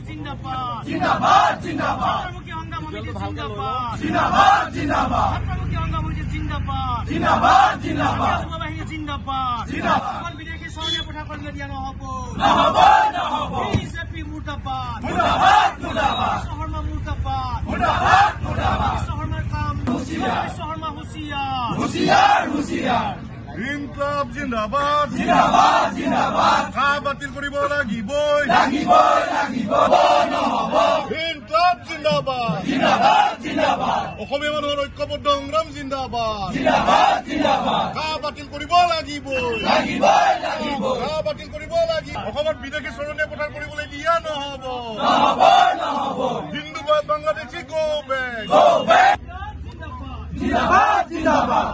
জিন্দাবাদ জিন্দাবাদ জিন্দাবাদ ছাত্ৰমুখী সংগ্ৰাম সমিতি জিন্দাবাদ জিন্দাবাদ জিন্দাবাদ ছাত্ৰমুখী সংগ্ৰাম সমিতি জিন্দাবাদ জিন্দাবাদ জিন্দাবাদ যুৱ বাহিনী জিন্দাবাদ জিন্দাবাদ বিদেশী চৰনীয়া পঠা কৰিবলৈ দিয়া নহব নহব নহব বিজেপি মুৰ্দাবাদ মুৰ্দাবাদ মুৰ্দাবাদ শৰ্মা মুৰ্দাবাদ মুৰ্দাবাদ মুৰ্দাবাদ শৰ্মাৰ কাম হুঁচিয়াৰ শৰ্মা হুঁচিয়াৰ হুঁচিয়াৰ হুঁচিয়াৰ ইনকলাব জিন্দাবাদ জিন্দাবাদ জিন্দাবাদ কা বাতিল কৰিব লাগিবই লাগিবই লাগিব নহব ইনকলাব জিন্দাবাদ জিন্দাবাদ জিন্দাবাদ অসমীয়া মানুহৰ ঐক্যবদ্ধ সংগ্ৰাম জিন্দাবাদ জিন্দাবাদ জিন্দাবাদ কা বাতিল কৰিব লাগিবই লাগিবই লাগিব কা বাতিল কৰিব লাগিব অসমত বিদেশী চৰণীয়া পথাৰ কৰিবলৈ দিয়া নহব নহব নহব হিন্দুবাদ বাংলাদেশী গো বেক জিন্দাবাদ জিন্দাবাদ জিন্দাবাদ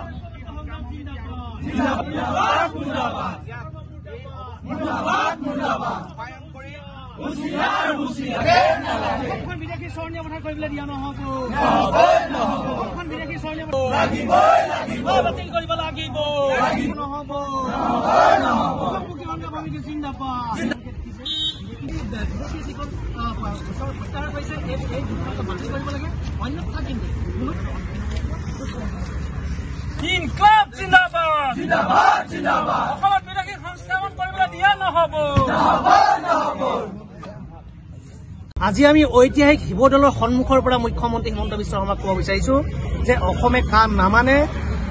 মুৰ্দাবাদ মুৰ্দাবাদ মুৰ্দাবাদ হুঁচিয়াৰ হুঁচিয়াৰ অসমখন বিদেশী চৰণীয়া পথাৰ কৰিবলৈ দিয়া নহব নহব অসমখন বিদেশী চৰণীয়া লাগিবই লাগিব বাতিল কৰিব লাগিব নহব নহব ছাত্ৰমুখী সংগ্ৰাম সমিতি জিন্দাবাদ প্ৰত্যাহাৰ কৰিছে এই বাতিল কৰিব লাগে অন্যথা কিন্তু ইনকলাব জিন্দাবাদ জিন্দাবাদ জিন্দাবাদ অসমত বিদেশী সংস্থাপন কৰিবলৈ দিয়া নহব নহব আজি আমি ঐতিহাসিক শিৱদৌলৰ সন্মুখৰ পৰা মুখ্যমন্ত্ৰী হিমন্ত বিশ্ব শৰ্মাক ক'ব বিচাৰিছো যে অসমে কা নামানে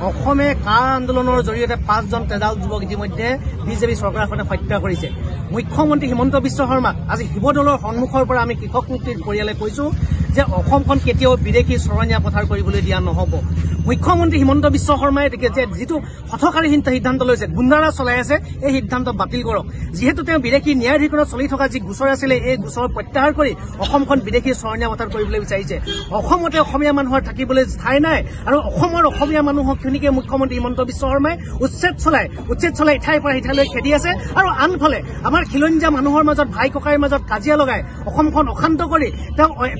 অসমে কা আন্দোলনৰ জৰিয়তে 5জন তেজাল যুৱক ইতিমধ্যে বিজেপি চৰকাৰৰ সৈতে হত্যা কৰিছে মুখ্যমন্ত্ৰী হিমন্ত বিশ্ব শৰ্মাক আজি শিৱদৌলৰ সন্মুখৰ পৰা আমি কৃষক মুক্তিৰ পৰিয়ালে কৈছো যে অসমখন কেতিয়াও বিদেশী চৰণীয়া পথাৰ কৰিবলৈ দিয়া নহব মুখ্যমন্ত্ৰী হিমন্ত বিশ্ব শৰ্মাই যিটো হঠকাৰী সিদ্ধান্ত লৈছে গুণ্ডাৰাজ চলাই আছে এই সিদ্ধান্ত বাতিল কৰক যিহেতু তেওঁ বিদেশী ন্যায়াধিকৰণত চলি থকা যি গোচৰ আছিলে এই গোচৰ প্ৰত্যাহাৰ কৰি অসমখন বিদেশী চৰণীয়া পথাৰ কৰিবলৈ বিচাৰিছে অসমতে অসমীয়া মানুহৰ থাকিবলৈ ঠাই নাই আৰু অসমৰ অসমীয়া মানুহক খিনিকে মুখ্যমন্ত্ৰী হিমন্ত বিশ্ব শৰ্মাই উচ্ছেদ চলাই ইঠাইৰ পৰা সিঠাইলৈ খেদি আছে আৰু আনফালে আমাৰ খিলঞ্জীয়া মানুহৰ মাজত ভাই ককাইৰ মাজত কাজিয়া লগাই অসমখন অশান্ত কৰি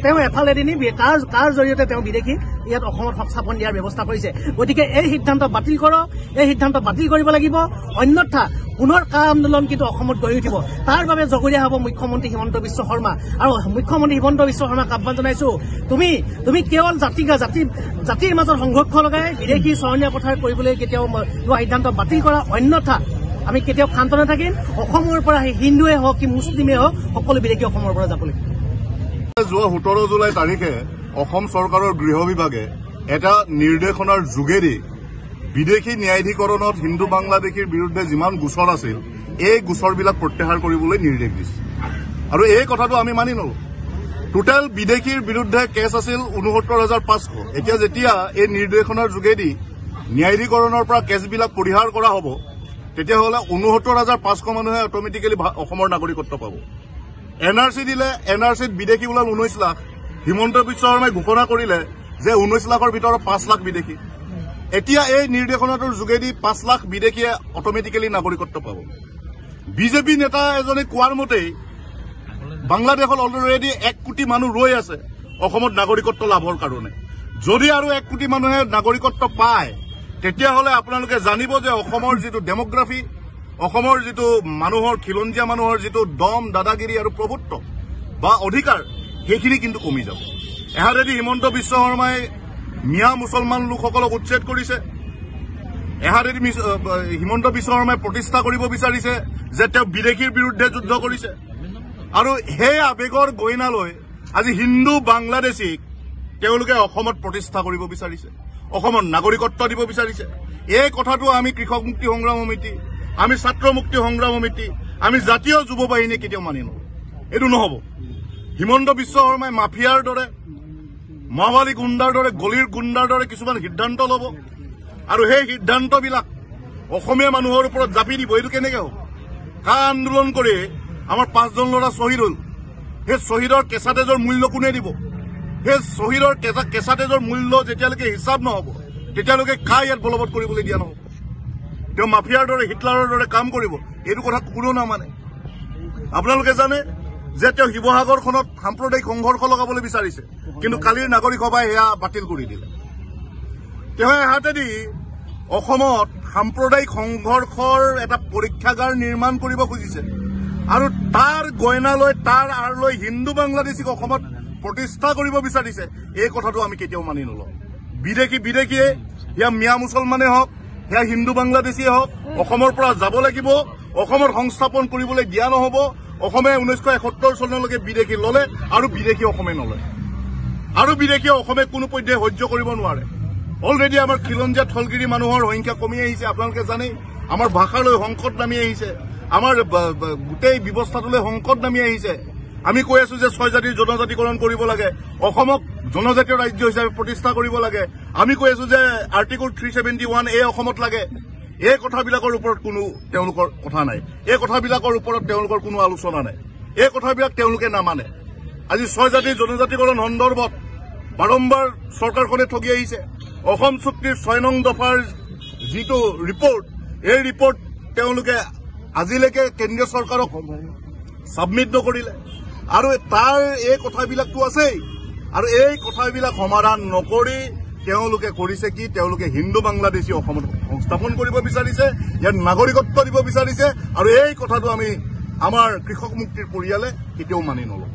তেওঁ এফালেদি নি কাৰ জৰিয়তে তেওঁ বিদেশী ইয়াত অসমত সংস্থাপন দিয়াৰ ব্যৱস্থা কৰিছে গতিকে এই সিদ্ধান্ত বাতিল কৰক এই সিদ্ধান্ত বাতিল কৰিব লাগিব অন্যথা পুনৰ কা আন্দোলন কিন্তু অসমত গঢ়ি উঠিব তাৰ বাবে জগৰীয়া হ'ব মুখ্যমন্ত্ৰী হিমন্ত বিশ্ব শৰ্মা আৰু মুখ্যমন্ত্ৰী হিমন্ত বিশ্ব শৰ্মাক আহ্বান জনাইছো তুমি কেৱল জাতিৰ মাজত সংঘৰ্ষ লগাই বিদেশী চৰণীয়া পথাৰ কৰিবলৈ কেতিয়াও লোৱা সিদ্ধান্ত বাতিল কৰা অন্যথা আমি কেতিয়াও শান্ত নাথাকিম অসমৰ পৰা হিন্দুৱে হওক কি মুছলিমে হওক সকলো বিদেশী অসমৰ পৰা যাব লাগিব যোৱা 17 জুলাই তাৰিখে অসম চৰকাৰৰ গৃহ বিভাগে এটা নিৰ্দেশনাৰ যোগেদি বিদেশী ন্যায়াধিকৰণত হিন্দু বাংলাদেশীৰ বিৰুদ্ধে যিমান গোচৰ আছিল এই গোচৰবিলাক প্ৰত্যাহাৰ কৰিবলৈ নিৰ্দেশ দিছে আৰু এই কথাটো আমি মানি নলো টোটেল বিদেশীৰ বিৰুদ্ধে কেছ আছিল ৬৯,৫০০ এতিয়া যেতিয়া এই নিৰ্দেশনাৰ যোগেদি ন্যায়াধিকৰণৰ পৰা কেছবিলাক পৰিহাৰ কৰা হ'ব তেতিয়াহ'লে ৬৯,৫০০ মানুহে অট'মেটিকেলি অসমৰ নাগৰিকত্ব পাব এনআৰচি দিলে এনআৰচিত বিদেশী ওলাল 19 লাখ হিমন্ত বিশ্ব শৰ্মাই ঘোষণা কৰিলে যে 19 লাখৰ ভিতৰত 5 লাখ বিদেশী এতিয়া এই নিৰ্দেশনাটোৰ যোগেদি 5 লাখ বিদেশীয়ে অট'মেটিকেলি নাগৰিকত্ব পাব বিজেপি নেতা এজনে কোৱাৰ মতেই বাংলাদেশত অলৰেডি 1 কোটি মানুহ ৰৈ আছে অসমত নাগৰিকত্ব লাভৰ কাৰণে যদি আৰু 1 কোটি মানুহে নাগৰিকত্ব পায় তেতিয়াহ'লে আপোনালোকে জানিব যে অসমৰ যিটো ডেমোগ্ৰাফি অসমৰ যিটো মানুহৰ খিলঞ্জীয়া মানুহৰ যিটো দম দাদাগিৰি আৰু প্ৰভুত্ব বা অধিকাৰ সেইখিনি কিন্তু কমি যাব এহাৰেদি হিমন্ত বিশ্ব শৰ্মাই মিয়া মুছলমান লোকসকলক উচ্ছেদ কৰিছে এহাৰেদি হিমন্ত বিশ্ব শৰ্মাই প্ৰতিষ্ঠা কৰিব বিচাৰিছে যে তেওঁ বিদেশীৰ বিৰুদ্ধে যুদ্ধ কৰিছে আৰু সেই আবেগৰ গইনালৈ আজি হিন্দু বাংলাদেশীক তেওঁলোকে অসমত প্ৰতিষ্ঠা কৰিব বিচাৰিছে অসমৰ নাগৰিকত্ব দিব বিচাৰিছে এই কথাটো আমি কৃষক মুক্তি সংগ্ৰাম সমিতি আমি ছাত্ৰ মুক্তি সংগ্ৰাম সমিতি আমি জাতীয় যুৱ বাহিনী কেতিয়াও মানি নলওঁ এইটো নহব হিমন্ত বিশ্ব শৰ্মাই মাফিয়াৰ দৰে মাওবালী গুণ্ডাৰ দৰে গলিৰ গুণ্ডাৰ দৰে কিছুমান সিদ্ধান্ত ল'ব আৰু সেই সিদ্ধান্তবিলাক অসমীয়া মানুহৰ ওপৰত জাপি দিব এইটো কেনেকৈ হ'ব কা আন্দোলন কৰি আমাৰ 5জন ল'ৰা শ্বহীদ হ'ল সেই শ্বহীদৰ কেঁচা তেজৰ মূল্য কোনে দিব সেই শ্বহীদৰ কেঁচা তেজৰ মূল্য যেতিয়ালৈকে হিচাপ নহ'ব তেতিয়ালৈকে কা ইয়াত বলবৎ কৰিবলৈ দিয়া নহ'ব তেওঁ মাফিয়াৰ দৰে হিটলাৰৰ দৰে কাম কৰিব এইটো কথা কোনো নামানে আপোনালোকে জানে যে তেওঁ শিৱসাগৰখনত সাম্প্ৰদায়িক সংঘৰ্ষ লগাবলৈ বিচাৰিছে কিন্তু কালিৰ নাগৰিক সভাই এয়া বাতিল কৰি দিলে তেওঁ হাতেদি অসমত সাম্প্ৰদায়িক সংঘৰ্ষৰ এটা পৰীক্ষাগাৰ নিৰ্মাণ কৰিব খুজিছে আৰু তাৰ গইনা লৈ তাৰ আঁৰ লৈ হিন্দু বাংলাদেশীক অসমত প্ৰতিষ্ঠা কৰিব বিচাৰিছে, এই কথাটো আমি কেতিয়াও মানি নলওঁ। বিদেশীয়ে সেয়া মিয়া মুছলমানে হওক, সেয়া হিন্দু বাংলাদেশীয়ে হওক, অসমৰ পৰা যাব লাগিব। অসমত সংস্থাপন কৰিবলৈ দিয়া নহ'ব। অসমে 1971 চনলৈকে বিদেশী ললে আৰু বিদেশী অসমে নলয়, আৰু বিদেশীয়ে অসমে কোনো পধ্যে সহ্য কৰিব নোৱাৰে। অলৰেডি আমাৰ খিলঞ্জীয়া থলগিৰি মানুহৰ সংখ্যা কমি আহিছে, আপোনালোকে জানেই। আমাৰ ভাষালৈ সংকট নামি আহিছে, আমাৰ গোটেই ব্যৱস্থাটোলৈ সংকট নামি আহিছে। আমি কৈ আছো যে 6 জাতিৰ জনজাতিকৰণ কৰিব লাগে, অসমক জনজাতীয় ৰাজ্য হিচাপে প্ৰতিষ্ঠা কৰিব লাগে। আমি কৈ আছো যে আৰ্টিকল 371A অসমত লাগে। এই কথাবিলাকৰ ওপৰত কোনো তেওঁলোকৰ কথা নাই, এই কথাবিলাকৰ ওপৰত তেওঁলোকৰ কোনো আলোচনা নাই, এই কথাবিলাক তেওঁলোকে নামানে। আজি 6 জাতিৰ জনজাতিকৰণ সন্দৰ্ভত বাৰম্বাৰ চৰকাৰখনে ঠগি আহিছে। অসম চুক্তিৰ 6 নং দফাৰ যিটো ৰিপৰ্ট, এই ৰিপৰ্ট তেওঁলোকে আজিলৈকে কেন্দ্ৰীয় চৰকাৰক ছাবমিট নকৰিলে, আৰু তাৰ এই কথাবিলাকতো আছেই। আৰু এই কথাবিলাক সমাধান নকৰি তেওঁলোকে কৰিছে কি, তেওঁলোকে হিন্দু বাংলাদেশী অসমত সংস্থাপন কৰিব বিচাৰিছে, ইয়াত নাগৰিকত্ব দিব বিচাৰিছে, আৰু এই কথাটো আমি আমাৰ কৃষক মুক্তিৰ পৰিয়ালে কেতিয়াও মানি নলওঁ।